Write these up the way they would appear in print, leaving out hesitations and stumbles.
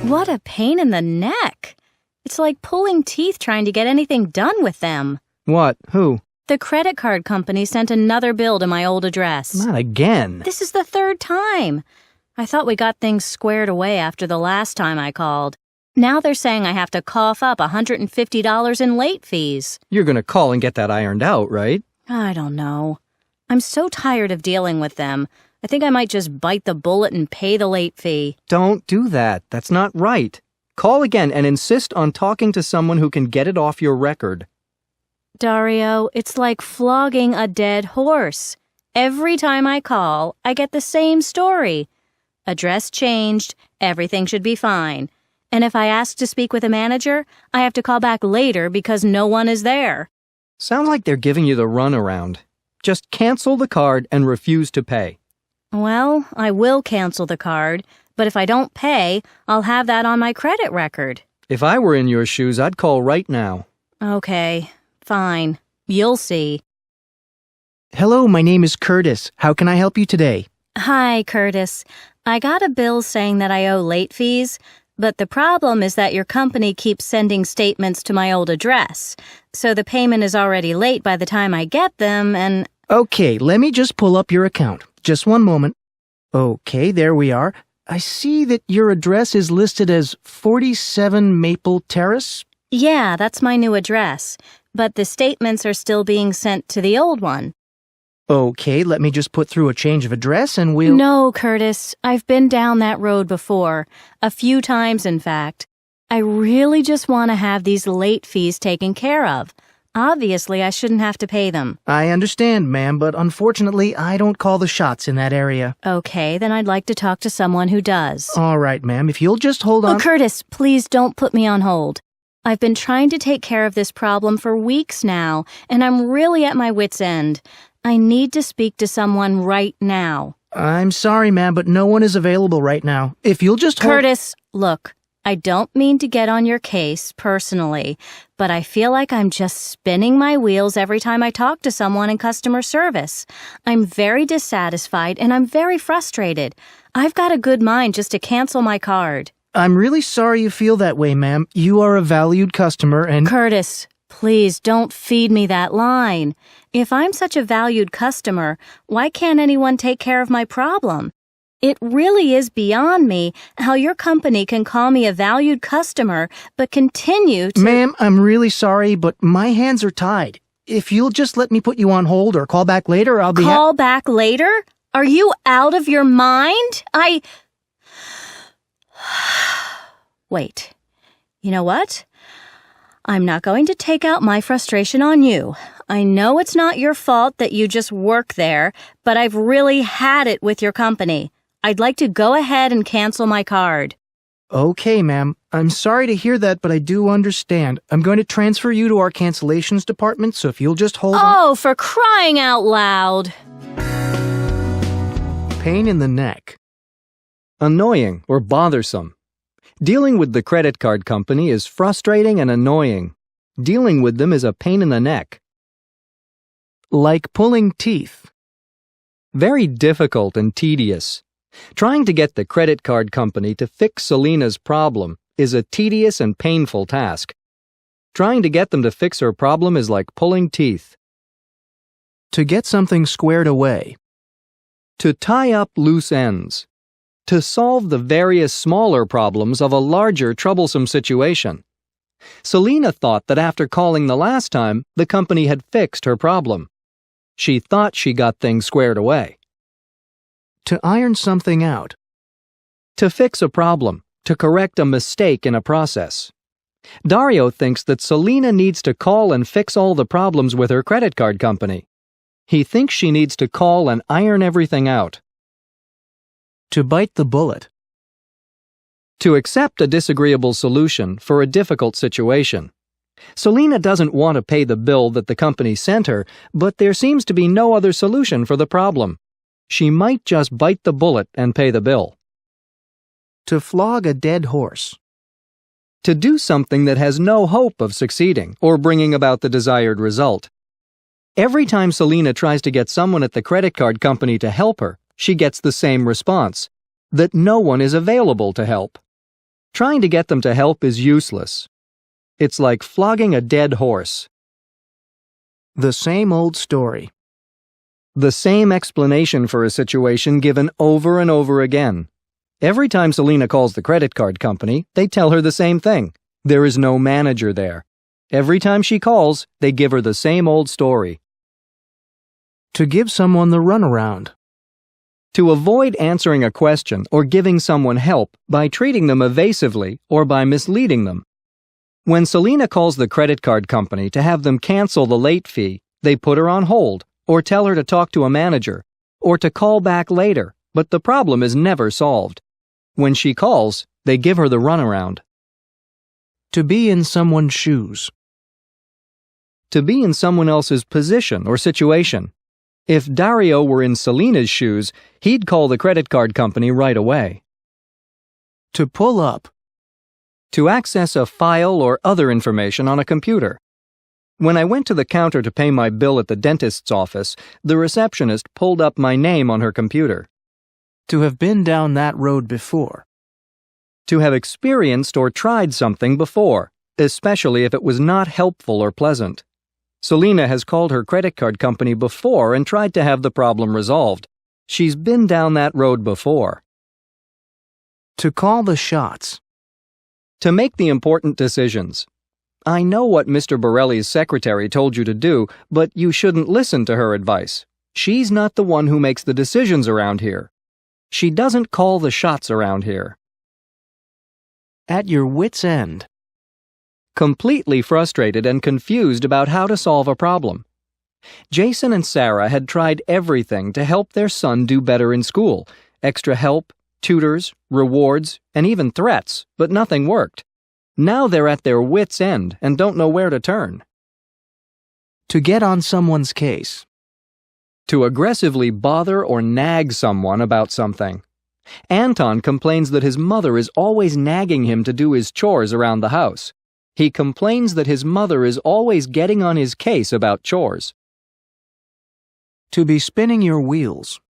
What a pain in the neck. It's like pulling teeth trying to get anything done with them. What? Who? The credit card company sent another bill to my old address. Not again. This is the third time. I thought we got things squared away after the last time I called. Now they're saying I have to cough up $150 in late fees. You're gonna call and get that ironed out, right? I don't know. I'm so tired of dealing with them. I think I might just bite the bullet and pay the late fee. Don't do that. That's not right. Call again and insist on talking to someone who can get it off your record. Dario, it's like flogging a dead horse. Every time I call, I get the same story. Address changed, everything should be fine. And if I ask to speak with a manager, I have to call back later because no one is there. Sounds like they're giving you the runaround. Just cancel the card and refuse to pay. Well, I will cancel the card, but if I don't pay, I'll have that on my credit record. If I were in your shoes, I'd call right now. Okay, fine. You'll see. Hello, my name is Curtis. How can I help you today? Hi, Curtis. I got a bill saying that I owe late fees, but the problem is that your company keeps sending statements to my old address, so the payment is already late by the time I get them, and... Okay, let me just pull up your account. Just one moment. Okay, there we are. I see that your address is listed as 47 Maple Terrace. Yeah, that's my new address, but the statements are still being sent to the old one. Okay, let me just put through a change of address and we'll... No, Curtis, I've been down that road before. A few times, in fact. I really just want to have these late fees taken care of. Obviously, I shouldn't have to pay them. I understand, ma'am, but unfortunately, I don't call the shots in that area. Okay, then I'd like to talk to someone who does. All right, ma'am, if you'll just hold on... Oh, Curtis, please don't put me on hold. I've been trying to take care of this problem for weeks now, and I'm really at my wit's end. I need to speak to someone right now. I'm sorry, ma'am, but no one is available right now. If you'll just hold... Curtis, look. I don't mean to get on your case personally, but I feel like I'm just spinning my wheels every time I talk to someone in customer service. I'm very dissatisfied and I'm very frustrated. I've got a good mind just to cancel my card. I'm really sorry you feel that way, ma'am. You are a valued customer and... Curtis, please don't feed me that line. If I'm such a valued customer, why can't anyone take care of my problem? It really is beyond me how your company can call me a valued customer but continue to... Ma'am, I'm really sorry, but my hands are tied. If you'll just let me put you on hold or call back later, I'll be... Call back later? Are you out of your mind? Wait. You know what? I'm not going to take out my frustration on you. I know it's not your fault that you just work there, but I've really had it with your company. I'd like to go ahead and cancel my card. Okay, ma'am. I'm sorry to hear that, but I do understand. I'm going to transfer you to our cancellations department, so if you'll just hold on... Oh, for crying out loud! Pain in the neck. Annoying or bothersome. Dealing with the credit card company is frustrating and annoying. Dealing with them is a pain in the neck. Like pulling teeth. Very difficult and tedious. Trying to get the credit card company to fix Selena's problem is a tedious and painful task. Trying to get them to fix her problem is like pulling teeth. To get something squared away. To tie up loose ends. To solve the various smaller problems of a larger troublesome situation. Selena thought that after calling the last time, the company had fixed her problem. She thought she got things squared away. To iron something out. To fix a problem, to correct a mistake in a process. Dario thinks that Selena needs to call and fix all the problems with her credit card company. He thinks she needs to call and iron everything out. To bite the bullet. To accept a disagreeable solution for a difficult situation. Selena doesn't want to pay the bill that the company sent her, but there seems to be no other solution for the problem. She might just bite the bullet and pay the bill. To flog a dead horse. To do something that has no hope of succeeding or bringing about the desired result. Every time Selena tries to get someone at the credit card company to help her, she gets the same response, that no one is available to help. Trying to get them to help is useless. It's like flogging a dead horse. The same old story. The same explanation for a situation given over and over again. Every time Selena calls the credit card company, they tell her the same thing. There is no manager there. Every time she calls, they give her the same old story. To give someone the runaround. To avoid answering a question or giving someone help by treating them evasively or by misleading them. When Selena calls the credit card company to have them cancel the late fee, they put her on hold or tell her to talk to a manager or to call back later, but the problem is never solved. When she calls, they give her the runaround. To be in someone's shoes. To be in someone else's position or situation. If Dario were in Selena's shoes, he'd call the credit card company right away. To pull up. To access a file or other information on a computer. When I went to the counter to pay my bill at the dentist's office, the receptionist pulled up my name on her computer. To have been down that road before. To have experienced or tried something before, especially if it was not helpful or pleasant. Selena has called her credit card company before and tried to have the problem resolved. She's been down that road before. To call the shots. To make the important decisions. I know what Mr. Borelli's secretary told you to do, but you shouldn't listen to her advice. She's not the one who makes the decisions around here. She doesn't call the shots around here. At your wit's end. Completely frustrated and confused about how to solve a problem. Jason and Sarah had tried everything to help their son do better in school. Extra help, tutors, rewards, and even threats, but nothing worked. Now they're at their wit's end and don't know where to turn. To get on someone's case. To aggressively bother or nag someone about something. Anton complains that his mother is always nagging him to do his chores around the house. He complains that his mother is always getting on his case about chores. To be spinning your wheels.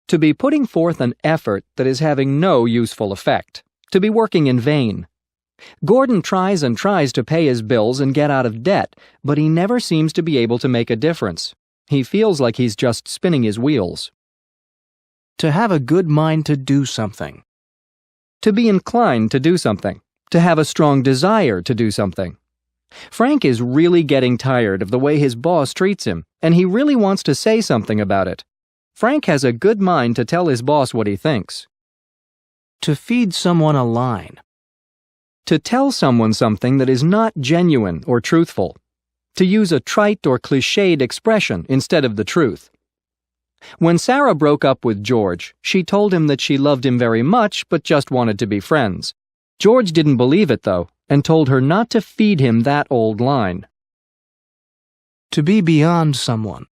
To be putting forth an effort that is having no useful effect. To be working in vain. Gordon tries and tries to pay his bills and get out of debt, but he never seems to be able to make a difference. He feels like he's just spinning his wheels. To have a good mind to do something. To be inclined to do something. To have a strong desire to do something. Frank is really getting tired of the way his boss treats him, and he really wants to say something about it. Frank has a good mind to tell his boss what he thinks. To feed someone a line. To tell someone something that is not genuine or truthful. To use a trite or cliched expression instead of the truth. When Sarah broke up with George, she told him that she loved him very much but just wanted to be friends. George didn't believe it, though, and told her not to feed him that old line. To be beyond someone.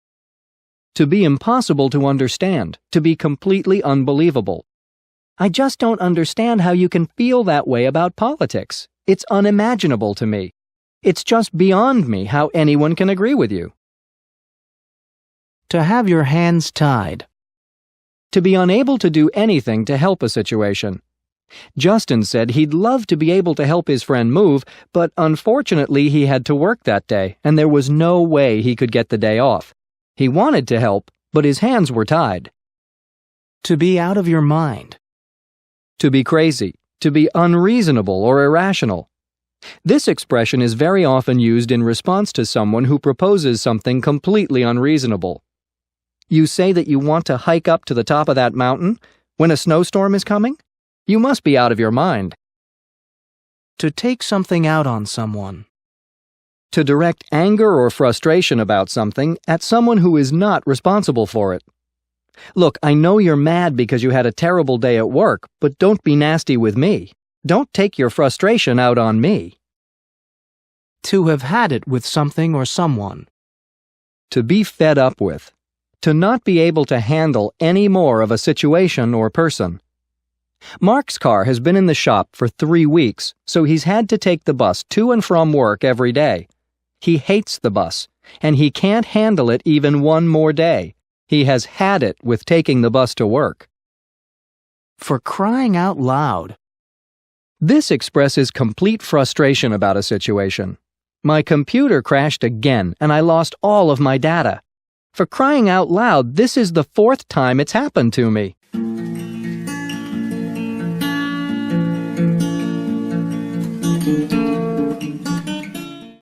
To be impossible to understand, to be completely unbelievable. I just don't understand how you can feel that way about politics. It's unimaginable to me. It's just beyond me how anyone can agree with you. To have your hands tied. To be unable to do anything to help a situation. Justin said he'd love to be able to help his friend move, but unfortunately he had to work that day, and there was no way he could get the day off. He wanted to help, but his hands were tied. To be out of your mind. To be crazy, to be unreasonable or irrational. This expression is very often used in response to someone who proposes something completely unreasonable. You say that you want to hike up to the top of that mountain when a snowstorm is coming? You must be out of your mind. To take something out on someone. To direct anger or frustration about something at someone who is not responsible for it. Look, I know you're mad because you had a terrible day at work, but don't be nasty with me. Don't take your frustration out on me. To have had it with something or someone. To be fed up with. To not be able to handle any more of a situation or person. Mark's car has been in the shop for 3 weeks, so he's had to take the bus to and from work every day. He hates the bus, and he can't handle it even one more day. He has had it with taking the bus to work. For crying out loud. This expresses complete frustration about a situation. My computer crashed again, and I lost all of my data. For crying out loud, this is the 4th time it's happened to me.